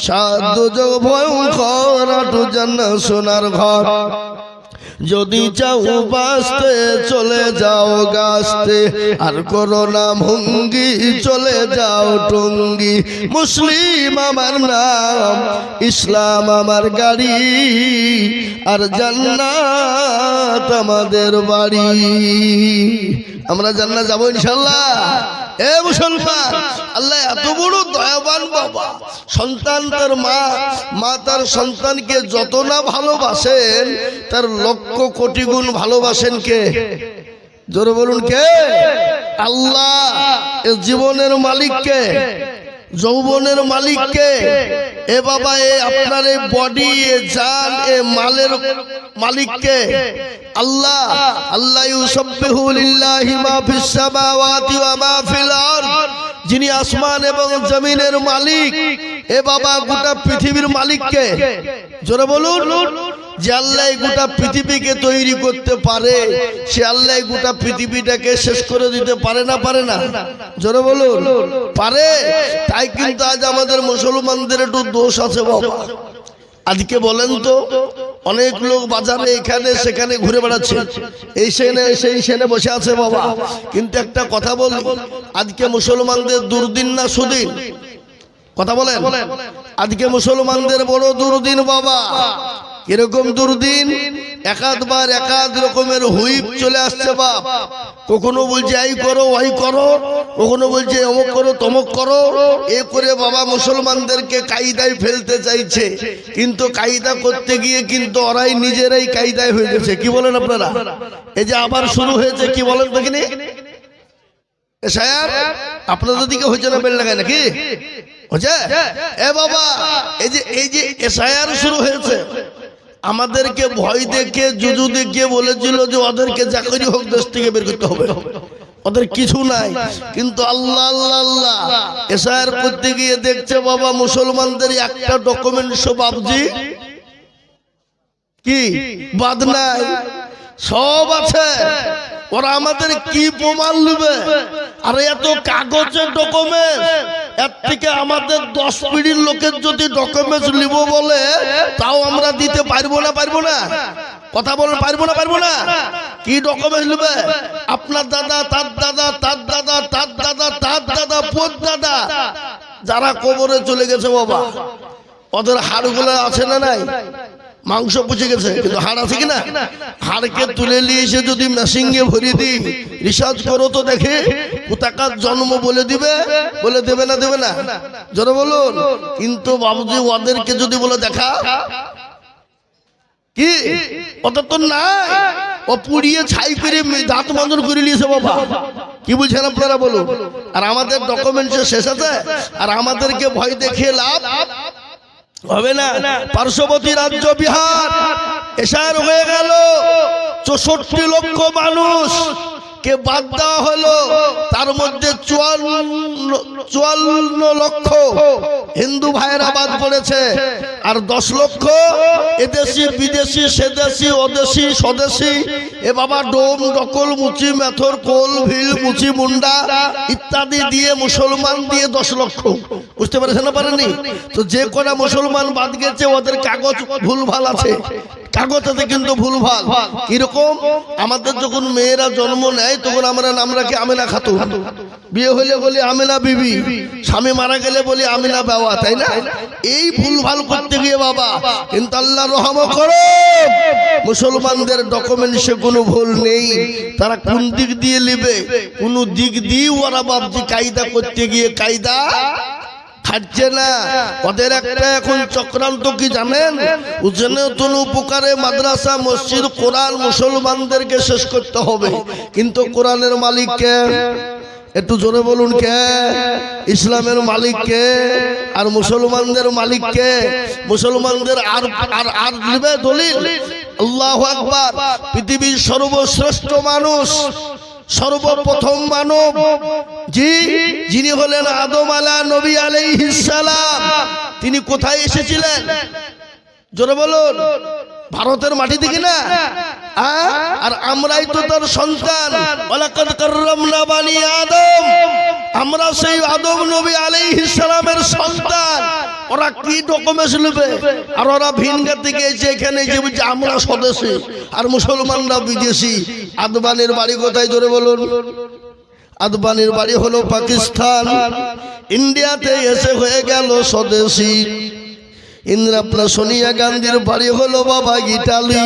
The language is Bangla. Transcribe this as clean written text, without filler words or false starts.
সাত দুজক ভয়ঙ্কর, আট জান্নাত সোনার ঘর। যদি চাও বাঁচতে চলে যাও গাছতে, আর করো না ভঙ্গি চলে যাও টঙ্গি। মুসলিম আমার নাম, ইসলাম আমার গাড়ি, আর জান্নাত আমাদের বাড়ি। আমরা জান্নাত যাবো ইনশাল্লাহ। এ মুসলমান, আল্লাহ এত বড় দয়াবান বাবা। সন্তান তার মা তার সন্তানকে যত না ভালোবাসেন, তার লক্ষ কোটি গুণ ভালোবাসেন কে? জোরে বলুন কে? আল্লাহ। এ জীবনের মালিক কে? যৌবনের মালিক কে? এ বাবা, এ আপনার এই বডি, এ জান, এ মালের মালিক কে? আল্লাহ। আল্লাহ ইউসাব্বিহু লিল্লাহি মা ফিস সামাওয়াতি ওয়া মা ফিল আরদ। যিনি আসমান এবং জমিনের মালিক। এ বাবা, গোটা পৃথিবীর মালিক কে? জোরে বলুন। যে আল্লাহ গোটা পৃথিবীকে তৈরি করতে পারে, সে আল্লাহ গোটা পৃথিবীটাকে শেষ করে দিতে পারে না? পারে না? জোরে বলুন। পারে। তাই কিন্তু আজ আমাদের মুসলমানদের একটু দোষ আছে বাবা। আজকে বলেন তো, অনেক লোক বাজারে এখানে সেখানে ঘুরে বেড়াচ্ছে, এই সেনে সেই সেনে বসে আছে বাবা। কিন্তু একটা কথা বলি, আজকে মুসলমানদের দুর্দিন না সুদিন? কথা বলেন। আজকে মুসলমানদের বড় দুর্দিন বাবা। কিরকম দুর্দিন? একাধবার একাধ রকমের হুইপ চলে আসছে বাপ। কখনো বলছে এই করো ওই করো, কখনো বলছে অমুক করো তমুক করো। এ করে বাবা মুসলমানদেরকে কায়দায় ফেলতে চাইছে, কিন্তু কায়দা করতে গিয়ে কিন্তু ওরাই নিজেরাই কায়দায় হয়ে গেছে। কি বলেন আপনারা? এই যে আবার শুরু হয়েছে, কি বলেন দেখিনি? আপনাদের দিকে হয়েছে না? বেল লাগায় নাকি হচ্ছে? এ বাবা, এই যে এসআইআর শুরু হয়েছে, আমাদেরকে ভয় দেখে জুজু দেখিয়ে বলেছিল যে ওদেরকে যা করে হোক দেশ থেকে বের করতে হবে, ওদের কিছু নাই। কিন্তু আল্লাহ আল্লাহ আল্লাহ, এসআইআর করতে গিয়ে দেখছে বাবা মুসলমানদের একটা ডকুমেন্টস বাবজি কি বাদ নাই, সব আছে। ওরা আমাদের কি প্রমাণ নেবে? আর এত কাগজের ডকুমেন্ট, এর থেকে আমাদের 10 পিঢ়ির লোকের যদি ডকুমেন্টস নিব বলে, তাও আমরা দিতে পারবো না? পারবো না? কথা বলেন, পারবো না? পারবো না? কি ডকুমেন্টস নেবে? আপনার দাদা, তার দাদা, তার দাদা, তার দাদা, তার দাদা, পোত দাদা, যারা কবরে চলে গেছে বাবা, ওদের হাড়গুলো আছে না নাই? মাংস পচে গেছে, কিন্তু হাড় আছে কিনা? হাড়কে তুলে নিয়ে এসে যদি মেশিনে ভরিয়ে দিই, রিসার্চ করো তো দেখে কোথাকার জন্ম বলে দিবে? বলে দেবে না? দেবে না? জোরে বলুন। কিন্তু বাবুজি ওদেরকে যদি বলে দেখা, কি ওদের তো নাই, ও পুড়িয়ে ছাই করে দাঁত মাঞ্জন করে নিয়েছে বাবা। কি বলছেন আপনারা বলুন? আর আমাদের ডকুমেন্টস শেষ আছে, আর আমাদেরকে ভয় দেখিয়ে লাভ হবে না। পার্শ্ববর্তী রাজ্য বিহার এসআইআর হয়ে গেল, 64 লক্ষ মানুষ কে বাদ দেওয়া হলো। তার মধ্যে 54 লক্ষ হিন্দু ভাইয়েরা বাদ পড়েছে, আর 10 লক্ষ এদেশি বিদেশি সেদেশি ওদেশি স্বদেশি। এ বাবা ডোম ডকল মুচি মেথর কোল ভিল মুচি মুন্ডা ইত্যাদি দিয়ে মুসলমান দিয়ে 10 লক্ষ। বুঝতে পারছেন না? পারেননি তো? যে কটা মুসলমান বাদ গেছে ওদের কাগজ ভুলভাল আছে, কাগজে কিন্তু ভুলভাল। কিরকম? আমাদের যখন মেয়েরা জন্ম নেয় তখন আমরা নাম রাখি আমিনা খাতুন, বিয়ে হলে বলি আমিনা বিবি, স্বামী মারা গেলে বলি আমিনা বাবা, তাই না? এই ভুলভাল করতে গিয়ে বাবা, কিন্তু আল্লাহ রহম করো, মুসলমানদের ডকুমেন্টসে কোনো ভুল নেই। তারা কোন দিক দিয়ে নেবে? কোন দিক দিয়ে ওরা বাবজি কায়দা করতে গিয়ে কায়দা খাচ্ছে না। ওদের একটা এখন চক্রান্ত কি জানেন? উজনেতুল উপকারে মাদ্রাসা মসজিদ কোরআন মুসলমানদেরকে শেষ করতে হবে, কিন্তু কোরআনের মালিক কে? একটু জোরে বলুন কে? ইসলামের মালিক কে? আর মুসলমানদের মালিক কে? মুসলমানদের আর আর আর দিবে দলিল? আল্লাহু আকবার। পৃথিবীর সর্বশ্রেষ্ঠ মানুষ, সর্বপ্রথম মানব, যিনি হলেন আদম নবী আলাইহিস সালাম, তিনি কোথায় এসেছিলেন? জোরে বলুন। ভারতের মাটি থেকে না? আর আমরাই তো তার সন্তান। ওয়ালাকাদ কাররামনা বানি আদম, আমরা সেই আদম নবী আলাইহিস সালামের সন্তান। ওরা কি ডকুমেন্টস নেবে? আর ওরা ভিনগা থেকে এসে এখানে যে বলছে আমরা স্বদেশী আর মুসলমানরা বিদেশি। আদবানির বাড়ি কোথায় জোরে বলুন? আদবানির বাড়ি হলো পাকিস্তান। ইন্ডিয়াতে এসে হয়ে গেল স্বদেশী। ইন্দিরা সোনিয়া গান্ধীর বাড়ি হলো বাবা ইটালি।